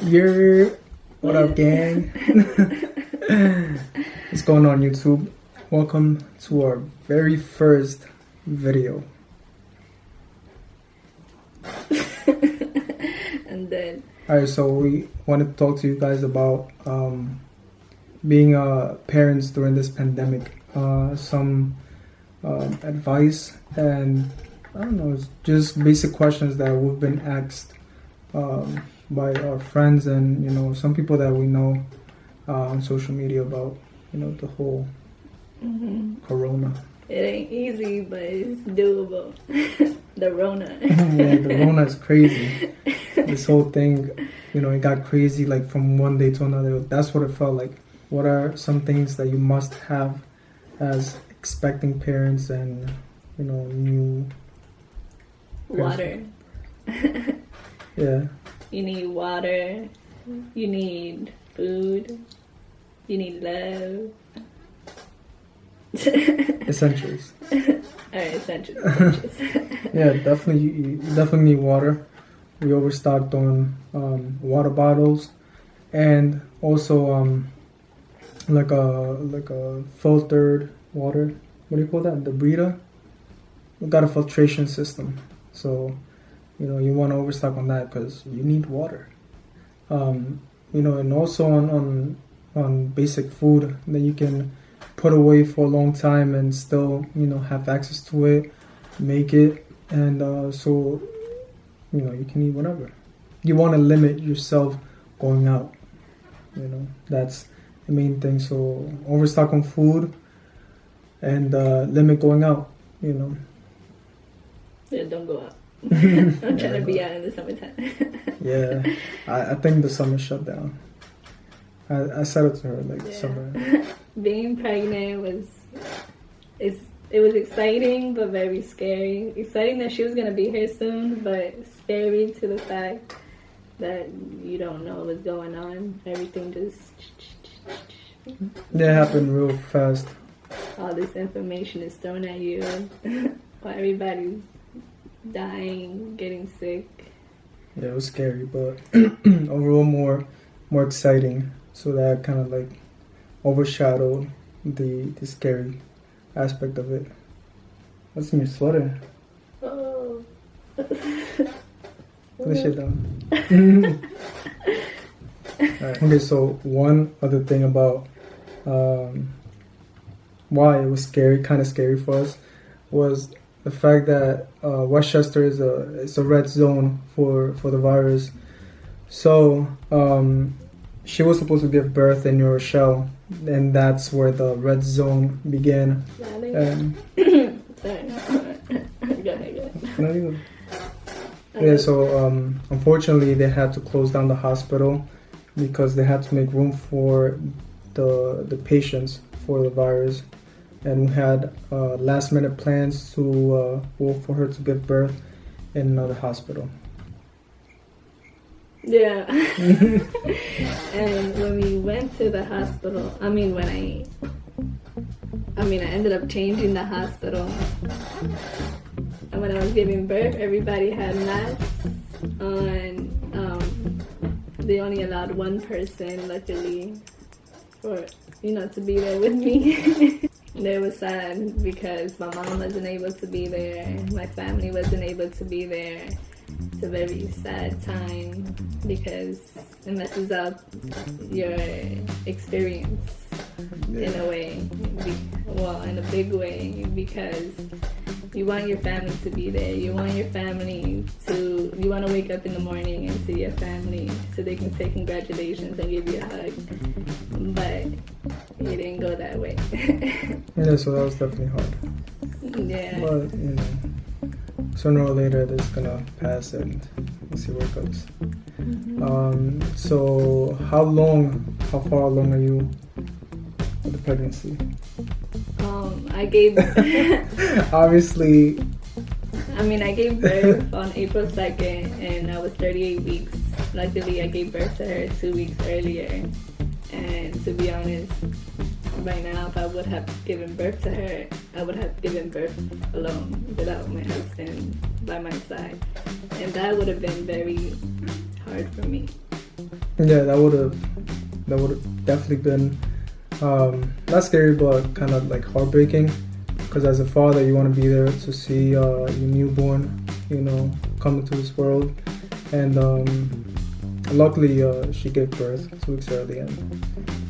What up, gang? What's going on, YouTube? Welcome to our very first video. And then Alright, so we wanted to talk to you guys about being parents during this pandemic. Some advice and I don't know, it's just basic questions that we've been asked by our friends and some people that we know on social media about the whole corona. it ain't easy, but it's doable. The Rona. Yeah, the Rona is crazy. This whole thing, it got crazy like from one day to another. That's what it felt like. What are some things that you must have as expecting parents and new Water. Yeah. You need water. You need food. You need love. Essentials. Alright, essentials. Yeah, definitely. You definitely need water. We overstocked on water bottles, and also like a filtered water. What do you call that? The Brita. We got a filtration system, so you want to overstock on that because you need water. And also on basic food that you can put away for a long time and still have access to it, make it, and so you can eat whatever. You want to limit yourself going out. That's the main thing. So overstock on food and limit going out. Yeah, don't go out. I'm trying to be out in the summertime. Yeah, I think the summer shut down. I said it to her like summer. Being pregnant was exciting but very scary. Exciting that she was gonna be here soon, but scary to the fact that you don't know what's going on. Everything just That happened real fast. all this information is thrown at you while everybody's dying, getting sick. Yeah, it was scary, but overall more exciting. So that kind of like overshadowed the scary aspect of it. What's in your sweater? Oh. Put the shit down. Alright. Okay, so one other thing about why it was kind of scary for us, was the fact that Westchester is a red zone for the virus. So she was supposed to give birth in New Rochelle, and that's where the red zone began. Sorry. Go ahead. Yeah, so unfortunately they had to close down the hospital because they had to make room for the patients for the virus, and we had last minute plans to for her to give birth in another hospital. Yeah. And when we went to the hospital, I ended up changing the hospital. And when I was giving birth, everybody had masks on. They only allowed one person, luckily, to be there with me. It was sad because my mom wasn't able to be there. My family wasn't able to be there. It's a very sad time because it messes up your experience in a way. In a big way, because you want your family to be there. You want to wake up in the morning and see your family so they can say congratulations and give you a hug. But it didn't go that way. Yeah, so that was definitely hard. Yeah. But sooner or later it's gonna pass and we'll see where it goes. So how far along are you with the pregnancy? I gave Obviously. I gave birth on April 2nd and I was 38 weeks. Luckily I gave birth to her 2 weeks earlier, and to be honest, right now if I would have given birth to her, I would have given birth alone without my husband by my side, and that would have been very hard for me. Yeah, that would have definitely been not scary, but kind of like heartbreaking. Because as a father, you want to be there to see your newborn, come into this world. And luckily, she gave birth 2 weeks early. And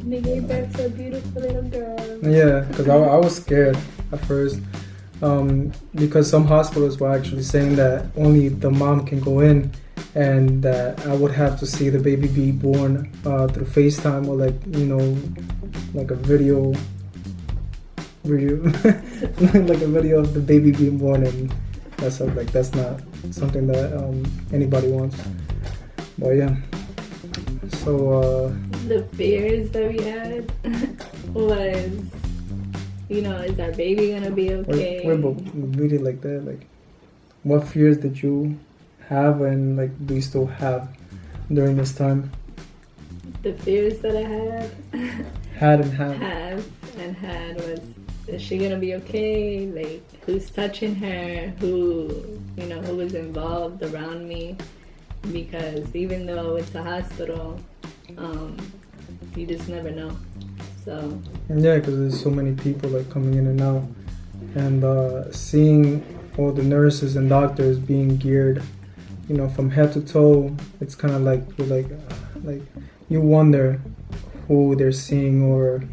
They gave birth to a beautiful little girl. yeah, because I was scared at first. Because some hospitals were actually saying that only the mom can go in, and that I would have to see the baby be born through FaceTime or like a video, like a video of the baby being born, and that's not something that anybody wants. But yeah, so The fears that we had was, is our baby gonna be okay? wait, but really like that, like, what fears did you have, and like do you still have during this time? The fears that I Had and have. had was, is she gonna be okay? Like, who's touching her? Who was involved around me? Because even though it's a hospital, you just never know. So Yeah, because there's so many people like coming in and out, and seeing all the nurses and doctors being geared, from head to toe. It's kind of like you're like you wonder who they're seeing, or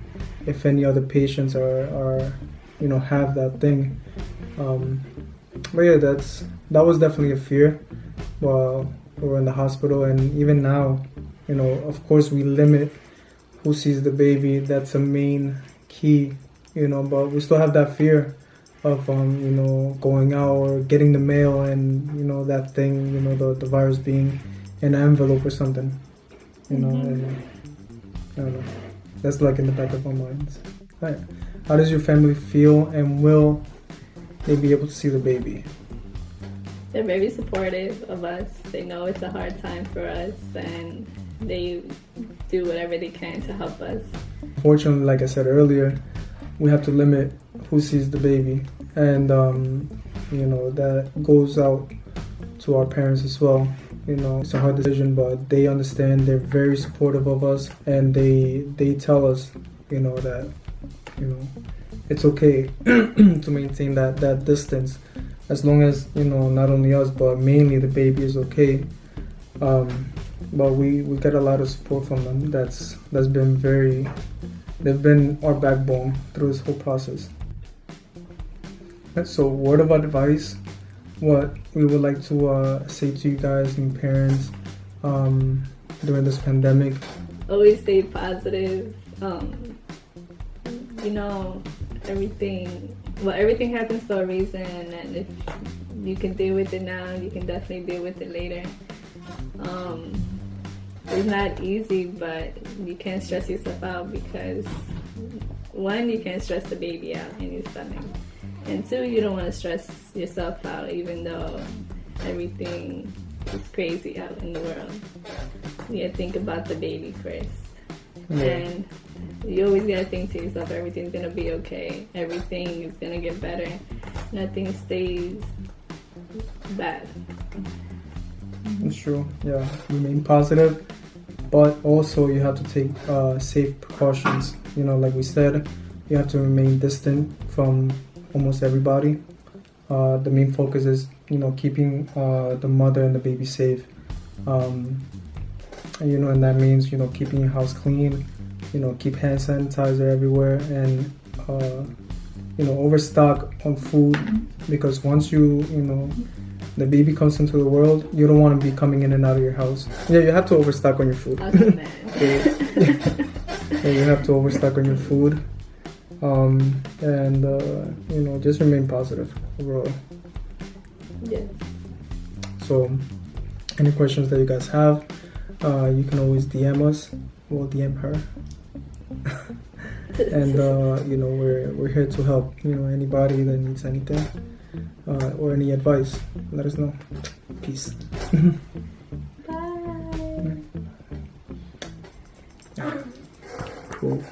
if any other patients are have that thing. But yeah, that was definitely a fear while we were in the hospital, and even now, of course we limit who sees the baby. That's a main key, but we still have that fear of going out or getting the mail, and that thing, the virus being in an envelope or something, and I don't know. That's like in the back of our minds. Right. How does your family feel, and will they be able to see the baby? they're very supportive of us. They know it's a hard time for us, and they do whatever they can to help us. Fortunately, like I said earlier, we have to limit who sees the baby, and that goes out to our parents as well. It's a hard decision, but they understand. They're very supportive of us, and they tell us, that it's okay to maintain that distance, as long as not only us but mainly the baby is okay. But we get a lot of support from them. They've been our backbone through this whole process. And so, word of advice, what we would like to say to you guys and parents during this pandemic. Always stay positive. Everything happens for a reason, and if you can deal with it now, you can definitely deal with it later. It's not easy, but you can't stress yourself out, because one, you can't stress the baby out in your stomach, and two, you don't want to stress yourself out even though everything is crazy out in the world. You gotta think about the baby first. Yeah. And you always gotta think to yourself, everything's gonna be okay, everything is gonna get better, nothing stays bad. It's true. Yeah, remain positive, but also you have to take safe precautions. Like we said, you have to remain distant from almost everybody. The main focus is keeping the mother and the baby safe. And that means keeping your house clean. Keep hand sanitizer everywhere, and overstock on food, because once the baby comes into the world, you don't want to be coming in and out of your house. Yeah, you have to overstock on your food. Yeah, you have to overstock on your food, and just remain positive overall. Yes. So, any questions that you guys have, you can always DM us. We'll DM her. And we're here to help. Anybody that needs anything or any advice, let us know. Peace. Bye. Cool.